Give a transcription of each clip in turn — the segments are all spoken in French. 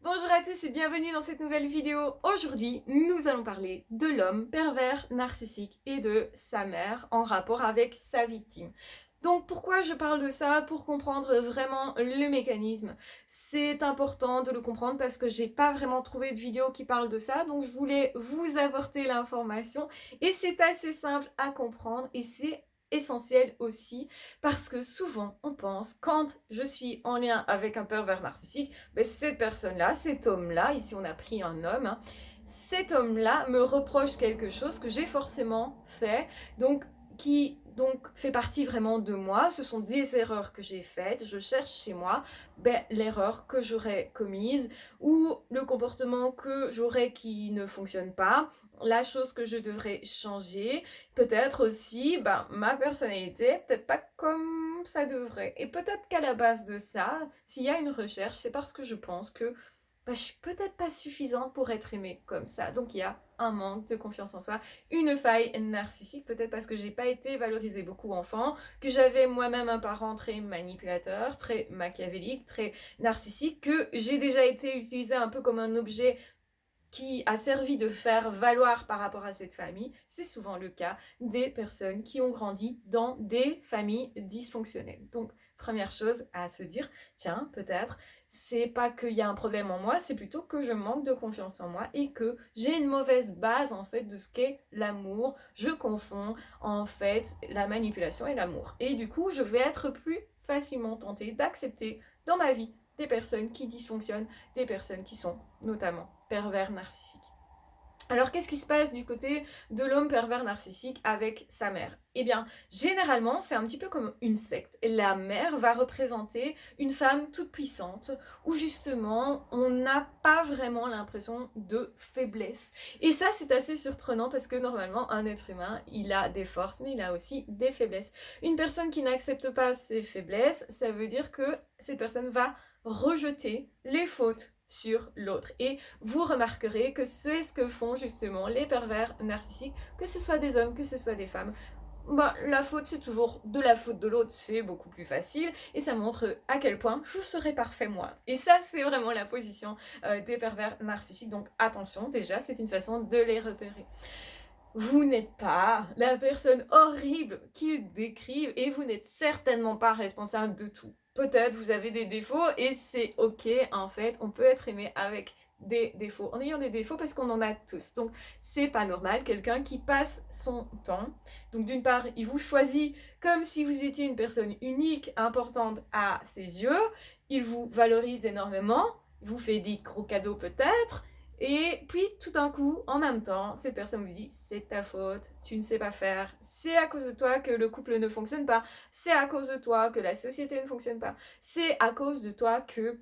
Bonjour à tous et bienvenue dans cette nouvelle vidéo. Aujourd'hui, nous allons parler de l'homme pervers narcissique et de sa mère en rapport avec sa victime. Donc pourquoi je parle de ça? Pour comprendre vraiment le mécanisme. C'est important de le comprendre parce que j'ai pas vraiment trouvé de vidéo qui parle de ça, donc je voulais vous apporter l'information et c'est assez simple à comprendre et c'est essentiel aussi parce que souvent on pense quand je suis en lien avec un pervers narcissique, ben cette personne-là, cet homme-là, ici on a pris un homme, hein, cet homme-là me reproche quelque chose que j'ai forcément fait, donc qui donc fait partie vraiment de moi, ce sont des erreurs que j'ai faites, je cherche chez moi l'erreur que j'aurais commise ou le comportement que j'aurais qui ne fonctionne pas, la chose que je devrais changer, peut-être aussi ma personnalité, peut-être pas comme ça devrait. Et peut-être qu'à la base de ça, s'il y a une recherche, c'est parce que je pense que je suis peut-être pas suffisante pour être aimée comme ça. Donc il y a un manque de confiance en soi, une faille narcissique, peut-être parce que j'ai pas été valorisée beaucoup enfant, que j'avais moi-même un parent très manipulateur, très machiavélique, très narcissique, que j'ai déjà été utilisée un peu comme un objet qui a servi de faire valoir par rapport à cette famille. C'est souvent le cas des personnes qui ont grandi dans des familles dysfonctionnelles. Donc, première chose à se dire, tiens, peut-être, c'est pas qu'il y a un problème en moi, c'est plutôt que je manque de confiance en moi et que j'ai une mauvaise base en fait de ce qu'est l'amour. Je confonds en fait la manipulation et l'amour. Et du coup, je vais être plus facilement tentée d'accepter dans ma vie des personnes qui dysfonctionnent, des personnes qui sont notamment pervers narcissiques. Alors qu'est-ce qui se passe du côté de l'homme pervers narcissique avec sa mère? Eh bien, généralement, c'est un petit peu comme une secte. La mère va représenter une femme toute puissante, où justement, on n'a pas vraiment l'impression de faiblesse. Et ça, c'est assez surprenant parce que normalement, un être humain, il a des forces, mais il a aussi des faiblesses. Une personne qui n'accepte pas ses faiblesses, ça veut dire que cette personne va rejeter les fautes sur l'autre. Et vous remarquerez que c'est ce que font justement les pervers narcissiques, que ce soit des hommes, que ce soit des femmes. La faute, c'est toujours de la faute de l'autre, c'est beaucoup plus facile, et ça montre à quel point je serai parfait moi. Et ça, c'est vraiment la position des pervers narcissiques, donc attention, déjà, c'est une façon de les repérer. Vous n'êtes pas la personne horrible qu'ils décrivent, et vous n'êtes certainement pas responsable de tout. Peut-être vous avez des défauts, et c'est ok, en fait, on peut être aimé avec des défauts, en ayant des défauts parce qu'on en a tous. Donc c'est pas normal, quelqu'un qui passe son temps. Donc d'une part, il vous choisit comme si vous étiez une personne unique, importante à ses yeux, il vous valorise énormément, il vous fait des gros cadeaux peut-être, et puis tout d'un coup, en même temps, cette personne vous dit c'est ta faute, tu ne sais pas faire, c'est à cause de toi que le couple ne fonctionne pas, c'est à cause de toi que la société ne fonctionne pas, c'est à cause de toi que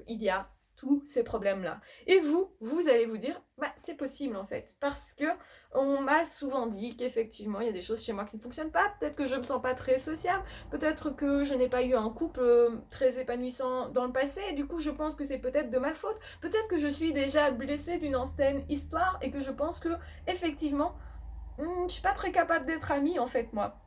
il y a tous ces problèmes-là. Et vous allez vous dire, c'est possible en fait, parce que on m'a souvent dit qu'effectivement, il y a des choses chez moi qui ne fonctionnent pas, peut-être que je me sens pas très sociable, peut-être que je n'ai pas eu un couple très épanouissant dans le passé, et du coup, je pense que c'est peut-être de ma faute, peut-être que je suis déjà blessée d'une ancienne histoire, et que je pense que, effectivement, je suis pas très capable d'être amie en fait, moi.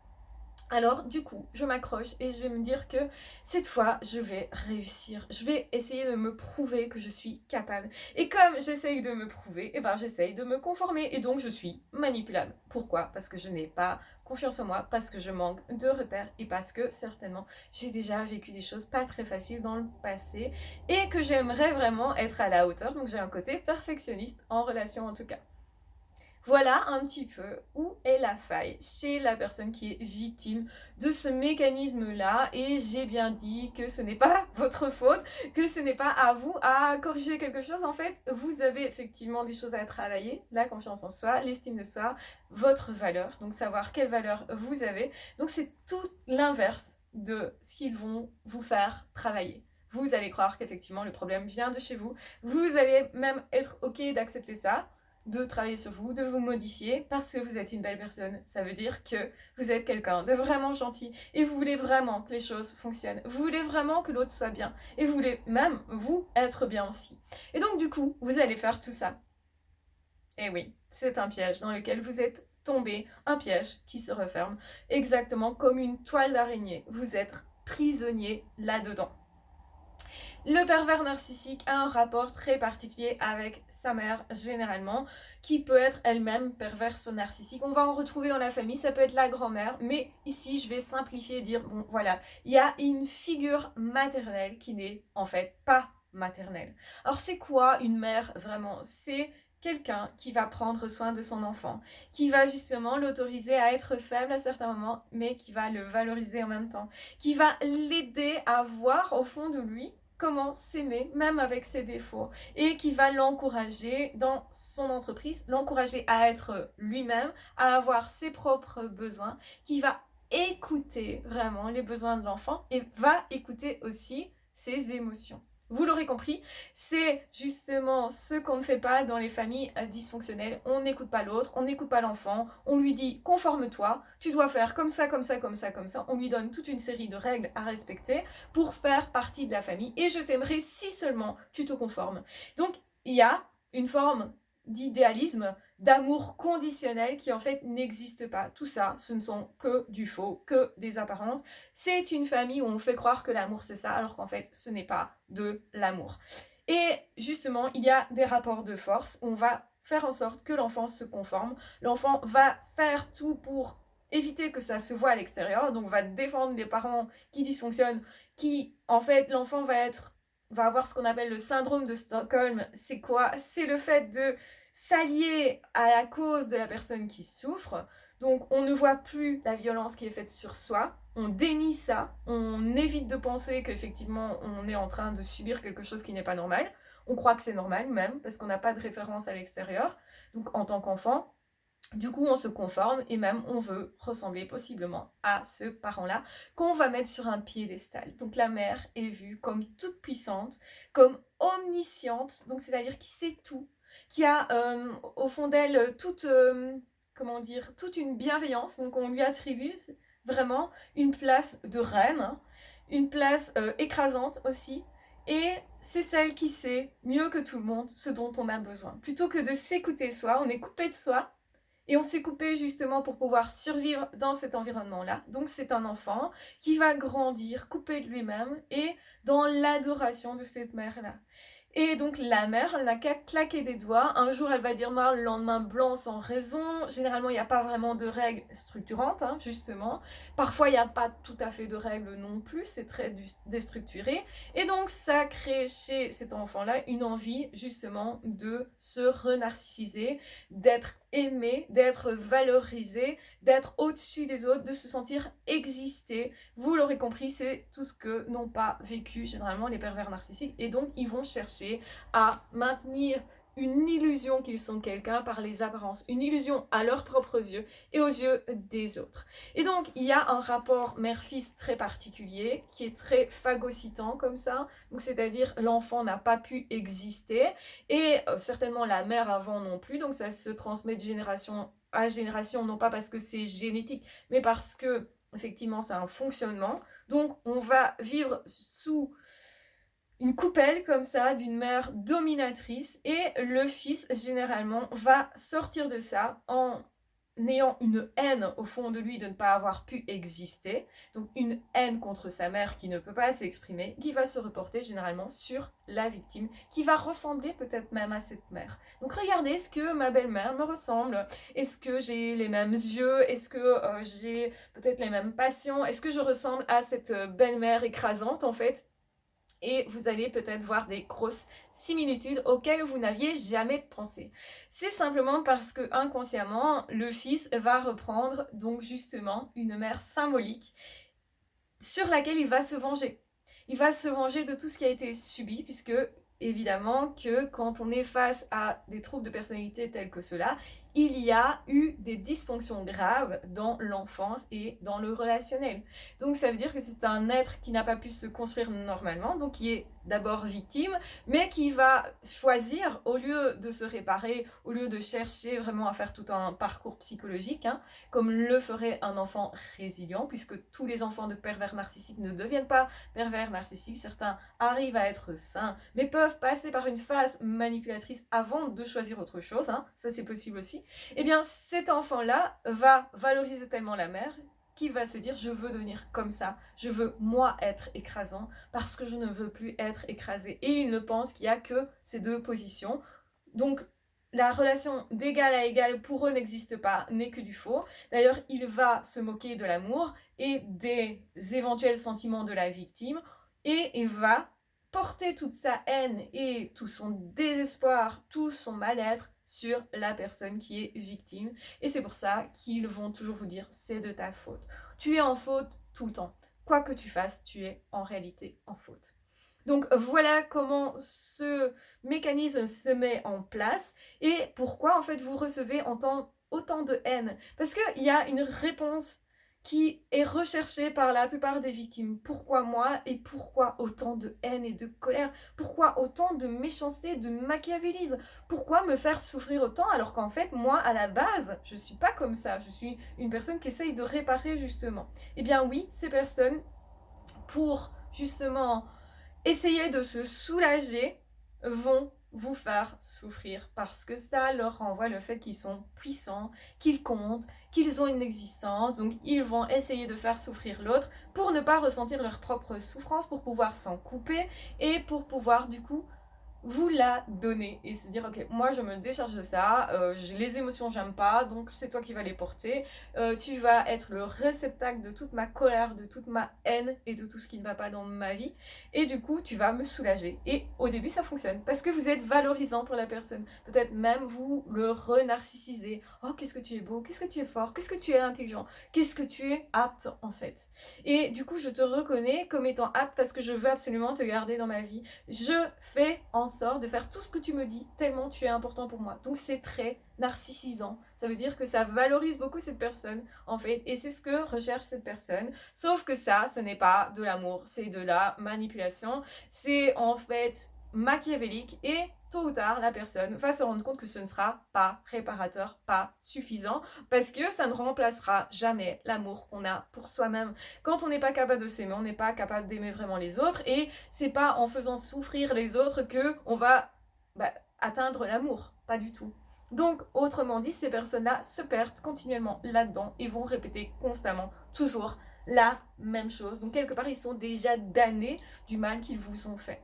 Alors du coup, je m'accroche et je vais me dire que cette fois, je vais réussir. Je vais essayer de me prouver que je suis capable. Et comme j'essaye de me prouver, j'essaye de me conformer. Et donc, je suis manipulable. Pourquoi? Parce que je n'ai pas confiance en moi, parce que je manque de repères et parce que certainement, j'ai déjà vécu des choses pas très faciles dans le passé et que j'aimerais vraiment être à la hauteur. Donc, j'ai un côté perfectionniste en relation en tout cas. Voilà un petit peu où est la faille chez la personne qui est victime de ce mécanisme-là. Et j'ai bien dit que ce n'est pas votre faute, que ce n'est pas à vous à corriger quelque chose. En fait, vous avez effectivement des choses à travailler, la confiance en soi, l'estime de soi, votre valeur, donc savoir quelle valeur vous avez. Donc c'est tout l'inverse de ce qu'ils vont vous faire travailler. Vous allez croire qu'effectivement le problème vient de chez vous. Vous allez même être ok d'accepter ça, de travailler sur vous, de vous modifier parce que vous êtes une belle personne. Ça veut dire que vous êtes quelqu'un de vraiment gentil et vous voulez vraiment que les choses fonctionnent. Vous voulez vraiment que l'autre soit bien et vous voulez même vous être bien aussi. Et donc du coup, vous allez faire tout ça. Et oui, c'est un piège dans lequel vous êtes tombé, un piège qui se referme exactement comme une toile d'araignée. Vous êtes prisonnier là-dedans. Le pervers narcissique a un rapport très particulier avec sa mère, généralement, qui peut être elle-même perverse narcissique. On va en retrouver dans la famille, ça peut être la grand-mère, mais ici, je vais simplifier et dire, bon, voilà, il y a une figure maternelle qui n'est en fait pas maternelle. Alors, c'est quoi une mère, vraiment? C'est quelqu'un qui va prendre soin de son enfant, qui va justement l'autoriser à être faible à certains moments, mais qui va le valoriser en même temps, qui va l'aider à voir au fond de lui comment s'aimer, même avec ses défauts, et qui va l'encourager dans son entreprise, l'encourager à être lui-même, à avoir ses propres besoins, qui va écouter vraiment les besoins de l'enfant et va écouter aussi ses émotions. Vous l'aurez compris, c'est justement ce qu'on ne fait pas dans les familles dysfonctionnelles. On n'écoute pas l'autre, on n'écoute pas l'enfant, on lui dit conforme-toi, tu dois faire comme ça, comme ça, comme ça, comme ça. On lui donne toute une série de règles à respecter pour faire partie de la famille et je t'aimerai si seulement tu te conformes. Donc il y a une forme d'idéalisme, d'amour conditionnel qui en fait n'existe pas. Tout ça, ce ne sont que du faux, que des apparences. C'est une famille où on fait croire que l'amour c'est ça, alors qu'en fait ce n'est pas de l'amour. Et justement, il y a des rapports de force où on va faire en sorte que l'enfant se conforme. L'enfant va faire tout pour éviter que ça se voit à l'extérieur, donc va défendre les parents qui dysfonctionnent, qui en fait l'enfant va avoir ce qu'on appelle le syndrome de Stockholm. C'est quoi? C'est le fait de s'allier à la cause de la personne qui souffre. Donc on ne voit plus la violence qui est faite sur soi, on dénie ça, on évite de penser qu'effectivement on est en train de subir quelque chose qui n'est pas normal. On croit que c'est normal même, parce qu'on n'a pas de référence à l'extérieur. Donc en tant qu'enfant, du coup, on se conforme et même on veut ressembler possiblement à ce parent-là qu'on va mettre sur un piédestal. Donc la mère est vue comme toute puissante, comme omnisciente, donc c'est-à-dire qui sait tout, qui a au fond d'elle toute, comment dire, toute une bienveillance. Donc on lui attribue vraiment une place de reine, hein, une place écrasante aussi. Et c'est celle qui sait mieux que tout le monde ce dont on a besoin. Plutôt que de s'écouter soi, on est coupé de soi. Et on s'est coupé justement pour pouvoir survivre dans cet environnement-là. Donc c'est un enfant qui va grandir, coupé de lui-même et dans l'adoration de cette mère-là. Et donc la mère, elle n'a qu'à claquer des doigts. Un jour, elle va dire noir, le lendemain blanc sans raison. Généralement, il n'y a pas vraiment de règles structurantes, hein, justement. Parfois, il n'y a pas tout à fait de règles non plus. C'est très déstructuré. Et donc, ça crée chez cet enfant-là une envie, justement, de se renarcissiser, d'être aimé, d'être valorisé, d'être au-dessus des autres, de se sentir exister. Vous l'aurez compris, c'est tout ce que n'ont pas vécu généralement les pervers narcissiques. Et donc, ils vont chercher à maintenir une illusion qu'ils sont quelqu'un par les apparences, une illusion à leurs propres yeux et aux yeux des autres. Et donc, il y a un rapport mère-fils très particulier qui est très phagocytant comme ça, donc c'est-à-dire l'enfant n'a pas pu exister et certainement la mère avant non plus, donc ça se transmet de génération à génération, non pas parce que c'est génétique, mais parce que effectivement c'est un fonctionnement. Donc on va vivre sous une coupelle comme ça d'une mère dominatrice et le fils généralement va sortir de ça en ayant une haine au fond de lui de ne pas avoir pu exister, donc une haine contre sa mère qui ne peut pas s'exprimer, qui va se reporter généralement sur la victime, qui va ressembler peut-être même à cette mère. Donc regardez, est-ce que ma belle-mère me ressemble? Est-ce que j'ai les mêmes yeux? Est-ce que j'ai peut-être les mêmes passions? Est-ce que je ressemble à cette belle-mère écrasante en fait? Et vous allez peut-être voir des grosses similitudes auxquelles vous n'aviez jamais pensé. C'est simplement parce que inconsciemment, le fils va reprendre donc justement une mère symbolique sur laquelle il va se venger. Il va se venger de tout ce qui a été subi, puisque évidemment que quand on est face à des troubles de personnalité tels que cela, il y a eu des dysfonctions graves dans l'enfance et dans le relationnel. Donc ça veut dire que c'est un être qui n'a pas pu se construire normalement, donc qui est d'abord victime, mais qui va choisir, au lieu de se réparer, au lieu de chercher vraiment à faire tout un parcours psychologique, hein, comme le ferait un enfant résilient, puisque tous les enfants de pervers narcissiques ne deviennent pas pervers narcissiques, certains arrivent à être sains, mais peuvent passer par une phase manipulatrice avant de choisir autre chose, hein, ça c'est possible aussi. Eh bien cet enfant-là va valoriser tellement la mère qu'il va se dire je veux devenir comme ça, je veux moi être écrasant parce que je ne veux plus être écrasé. Et il ne pense qu'il n'y a que ces deux positions. Donc la relation d'égal à égal pour eux n'existe pas, n'est que du faux. D'ailleurs, il va se moquer de l'amour et des éventuels sentiments de la victime et il va porter toute sa haine et tout son désespoir, tout son mal-être sur la personne qui est victime. Et c'est pour ça qu'ils vont toujours vous dire c'est de ta faute. Tu es en faute tout le temps. Quoi que tu fasses, tu es en réalité en faute. Donc voilà comment ce mécanisme se met en place et pourquoi en fait vous recevez autant de haine. Parce qu'il y a une réponse qui est recherchée par la plupart des victimes. Pourquoi moi et pourquoi autant de haine et de colère? Pourquoi autant de méchanceté, de machiavélisme? Pourquoi me faire souffrir autant alors qu'en fait moi à la base je suis pas comme ça. Je suis une personne qui essaye de réparer justement. Eh bien oui, ces personnes pour justement essayer de se soulager vont vous faire souffrir parce que ça leur renvoie le fait qu'ils sont puissants, qu'ils comptent, qu'ils ont une existence, donc ils vont essayer de faire souffrir l'autre pour ne pas ressentir leur propre souffrance, pour pouvoir s'en couper et pour pouvoir du coup vous la donner et se dire ok moi je me décharge de ça, les émotions j'aime pas donc c'est toi qui vas les porter, tu vas être le réceptacle de toute ma colère, de toute ma haine et de tout ce qui ne va pas dans ma vie et du coup tu vas me soulager et au début ça fonctionne parce que vous êtes valorisant pour la personne, peut-être même vous le renarcissisez, oh qu'est-ce que tu es beau, qu'est-ce que tu es fort, qu'est-ce que tu es intelligent, qu'est-ce que tu es apte en fait et du coup je te reconnais comme étant apte parce que je veux absolument te garder dans ma vie, je fais en sorte de faire tout ce que tu me dis tellement tu es important pour moi. Donc c'est très narcissisant. Ça veut dire que ça valorise beaucoup cette personne en fait et c'est ce que recherche cette personne. Sauf que ça, ce n'est pas de l'amour, c'est de la manipulation. C'est en fait machiavélique et tôt ou tard, la personne va se rendre compte que ce ne sera pas réparateur, pas suffisant, parce que ça ne remplacera jamais l'amour qu'on a pour soi-même. Quand on n'est pas capable de s'aimer, on n'est pas capable d'aimer vraiment les autres, et c'est pas en faisant souffrir les autres que on va atteindre l'amour, pas du tout. Donc, autrement dit, ces personnes-là se perdent continuellement là-dedans et vont répéter constamment, toujours la même chose. Donc, quelque part, ils sont déjà damnés du mal qu'ils vous ont fait.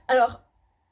Alors,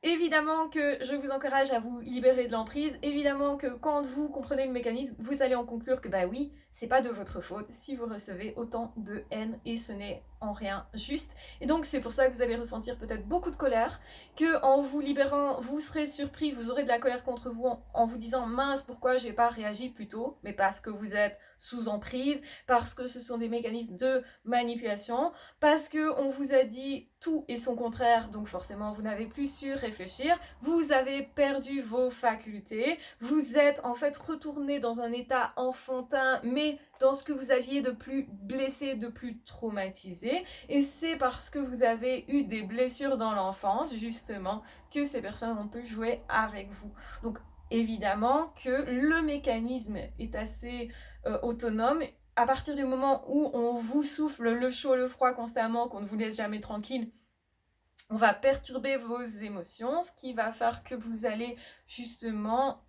évidemment que je vous encourage à vous libérer de l'emprise, évidemment que quand vous comprenez le mécanisme, vous allez en conclure que bah oui, c'est pas de votre faute si vous recevez autant de haine et ce n'est en rien juste. Et donc c'est pour ça que vous allez ressentir peut-être beaucoup de colère, que en vous libérant, vous serez surpris, vous aurez de la colère contre vous en vous disant mince, pourquoi j'ai pas réagi plus tôt, mais parce que vous êtes sous emprise, parce que ce sont des mécanismes de manipulation, parce que on vous a dit tout et son contraire, donc forcément vous n'avez plus su réfléchir, vous avez perdu vos facultés, vous êtes en fait retourné dans un état enfantin, mais dans ce que vous aviez de plus blessé, de plus traumatisé, et c'est parce que vous avez eu des blessures dans l'enfance, justement, que ces personnes ont pu jouer avec vous. Donc évidemment que le mécanisme est assez autonome. À partir du moment où on vous souffle le chaud, le froid constamment, qu'on ne vous laisse jamais tranquille, on va perturber vos émotions, ce qui va faire que vous allez justement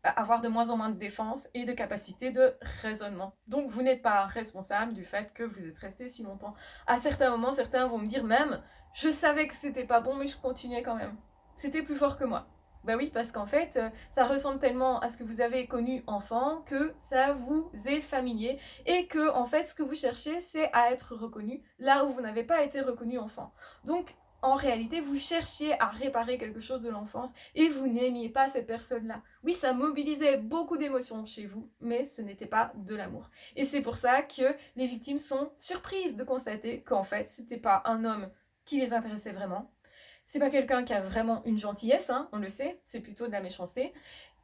avoir de moins en moins de défense et de capacité de raisonnement. Donc vous n'êtes pas responsable du fait que vous êtes resté si longtemps. À certains moments, certains vont me dire même, je savais que c'était pas bon, mais je continuais quand même. C'était plus fort que moi. Bah oui, parce qu'en fait, ça ressemble tellement à ce que vous avez connu enfant que ça vous est familier et que, en fait, ce que vous cherchez, c'est à être reconnu là où vous n'avez pas été reconnu enfant. Donc, en réalité, vous cherchiez à réparer quelque chose de l'enfance et vous n'aimiez pas cette personne-là. Oui, ça mobilisait beaucoup d'émotions chez vous, mais ce n'était pas de l'amour. Et c'est pour ça que les victimes sont surprises de constater qu'en fait, c'était pas un homme qui les intéressait vraiment. C'est pas quelqu'un qui a vraiment une gentillesse, hein, on le sait, c'est plutôt de la méchanceté.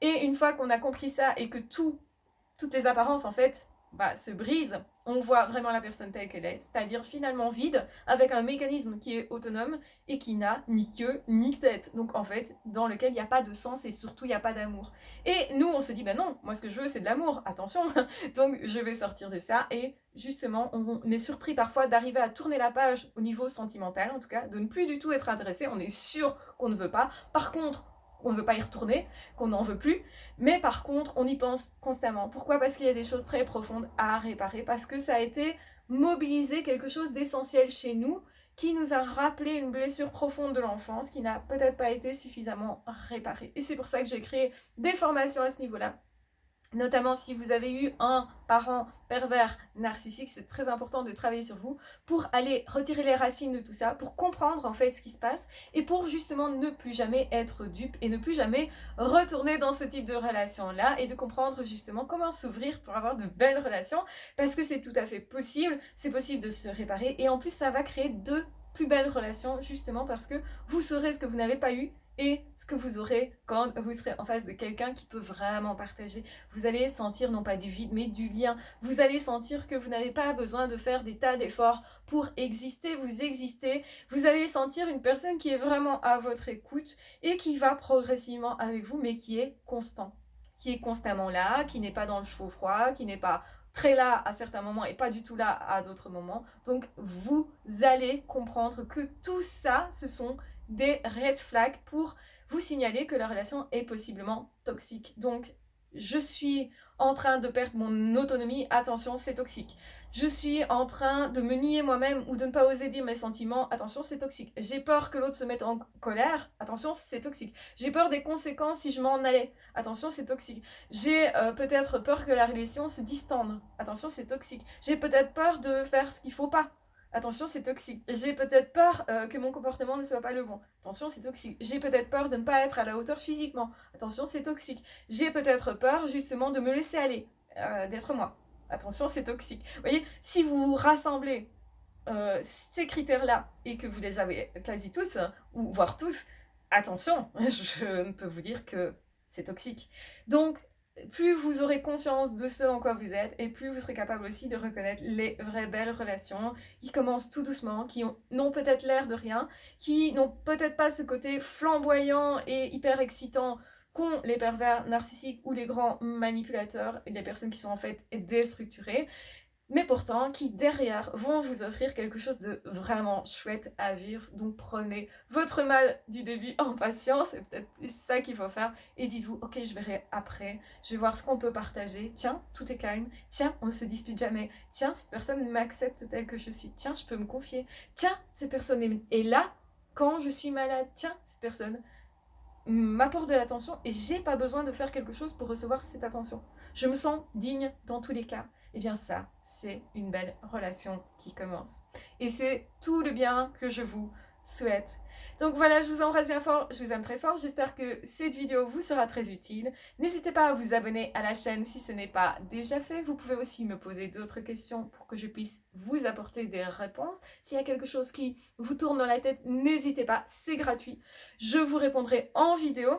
Et une fois qu'on a compris ça et que toutes les apparences en fait se brisent, on voit vraiment la personne telle qu'elle est, c'est-à-dire finalement vide, avec un mécanisme qui est autonome et qui n'a ni queue ni tête. Donc en fait, dans lequel il n'y a pas de sens et surtout il n'y a pas d'amour. Et nous, on se dit, ben non, moi ce que je veux c'est de l'amour, attention, donc je vais sortir de ça. Et justement, on est surpris parfois d'arriver à tourner la page au niveau sentimental, en tout cas, de ne plus du tout être intéressé, on est sûr qu'on ne veut pas. Par contre, qu'on ne veut pas y retourner, qu'on n'en veut plus, mais par contre, on y pense constamment. Pourquoi? Parce qu'il y a des choses très profondes à réparer, parce que ça a été mobilisé quelque chose d'essentiel chez nous, qui nous a rappelé une blessure profonde de l'enfance, qui n'a peut-être pas été suffisamment réparée. Et c'est pour ça que j'ai créé des formations à ce niveau-là. Notamment si vous avez eu un parent pervers narcissique, c'est très important de travailler sur vous pour aller retirer les racines de tout ça, pour comprendre en fait ce qui se passe et pour justement ne plus jamais être dupe et ne plus jamais retourner dans ce type de relation-là et de comprendre justement comment s'ouvrir pour avoir de belles relations parce que c'est tout à fait possible, c'est possible de se réparer et en plus ça va créer de plus belles relations justement parce que vous saurez ce que vous n'avez pas eu et ce que vous aurez quand vous serez en face de quelqu'un qui peut vraiment partager. Vous allez sentir non pas du vide mais du lien. Vous allez sentir que vous n'avez pas besoin de faire des tas d'efforts pour exister, vous existez. Vous allez sentir une personne qui est vraiment à votre écoute et qui va progressivement avec vous mais qui est constant. Qui est constamment là, qui n'est pas dans le chaud-froid, qui n'est pas très là à certains moments et pas du tout là à d'autres moments. Donc vous allez comprendre que tout ça, ce sont des red flags pour vous signaler que la relation est possiblement toxique. Donc, je suis en train de perdre mon autonomie, attention, c'est toxique. Je suis en train de me nier moi-même ou de ne pas oser dire mes sentiments, attention, c'est toxique. J'ai peur que l'autre se mette en colère, attention, c'est toxique. J'ai peur des conséquences si je m'en allais, attention, c'est toxique. J'ai peut-être peur que la relation se distende, attention, c'est toxique. J'ai peut-être peur de faire ce qu'il faut pas. Attention, c'est toxique. J'ai peut-être peur que mon comportement ne soit pas le bon. Attention, c'est toxique. J'ai peut-être peur de ne pas être à la hauteur physiquement. Attention, c'est toxique. J'ai peut-être peur justement de me laisser aller, d'être moi. Attention, c'est toxique. Vous voyez, si vous rassemblez ces critères-là et que vous les avez quasi tous, ou voire tous, attention, je ne peux vous dire que c'est toxique. Donc, plus vous aurez conscience de ce en quoi vous êtes et plus vous serez capable aussi de reconnaître les vraies belles relations qui commencent tout doucement, qui n'ont peut-être l'air de rien, qui n'ont peut-être pas ce côté flamboyant et hyper excitant qu'ont les pervers narcissiques ou les grands manipulateurs et les personnes qui sont en fait déstructurées, mais pourtant qui derrière vont vous offrir quelque chose de vraiment chouette à vivre. Donc prenez votre mal du début en patience, c'est peut-être plus ça qu'il faut faire, et dites-vous, ok, je verrai après, je vais voir ce qu'on peut partager, tiens, tout est calme, tiens, on ne se dispute jamais, tiens, cette personne m'accepte telle que je suis, tiens, je peux me confier, tiens, cette personne est là quand je suis malade, tiens, cette personne m'apporte de l'attention et j'ai pas besoin de faire quelque chose pour recevoir cette attention. Je me sens digne dans tous les cas. Eh bien ça, c'est une belle relation qui commence. Et c'est tout le bien que je vous souhaite. Donc voilà, je vous embrasse bien fort, je vous aime très fort. J'espère que cette vidéo vous sera très utile. N'hésitez pas à vous abonner à la chaîne si ce n'est pas déjà fait. Vous pouvez aussi me poser d'autres questions pour que je puisse vous apporter des réponses. S'il y a quelque chose qui vous tourne dans la tête, n'hésitez pas, c'est gratuit. Je vous répondrai en vidéo.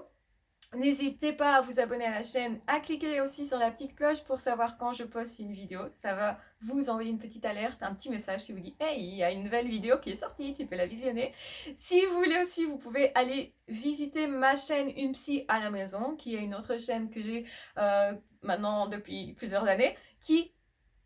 N'hésitez pas à vous abonner à la chaîne, à cliquer aussi sur la petite cloche pour savoir quand je poste une vidéo. Ça va vous envoyer une petite alerte, un petit message qui vous dit « Hey, il y a une nouvelle vidéo qui est sortie, tu peux la visionner ». Si vous voulez aussi, vous pouvez aller visiter ma chaîne Une Psy à la maison, qui est une autre chaîne que j'ai maintenant depuis plusieurs années, qui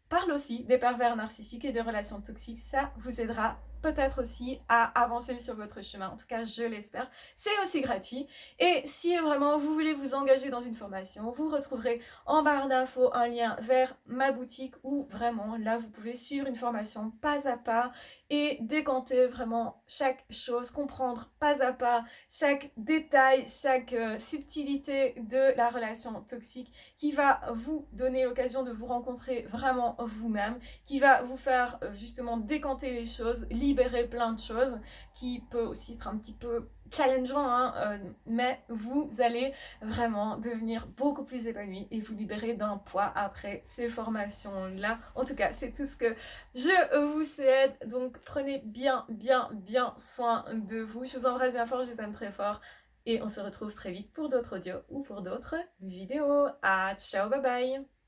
parle aussi des pervers narcissiques et des relations toxiques. Ça vous aidera peut-être aussi à avancer sur votre chemin. En tout cas, je l'espère. C'est aussi gratuit. Et si vraiment vous voulez vous engager dans une formation, vous retrouverez en barre d'infos un lien vers ma boutique où vraiment, là, vous pouvez suivre une formation pas à pas et décanter vraiment chaque chose, comprendre pas à pas chaque détail, chaque subtilité de la relation toxique qui va vous donner l'occasion de vous rencontrer vraiment vous-même, qui va vous faire justement décanter les choses, libérer plein de choses, qui peut aussi être un petit peu challengeant, hein, mais vous allez vraiment devenir beaucoup plus épanoui et vous libérer d'un poids après ces formations-là. En tout cas, c'est tout ce que je vous souhaite. Donc, prenez bien soin de vous. Je vous embrasse bien fort, je vous aime très fort. Et on se retrouve très vite pour d'autres audios ou pour d'autres vidéos. Ah, ciao, bye bye!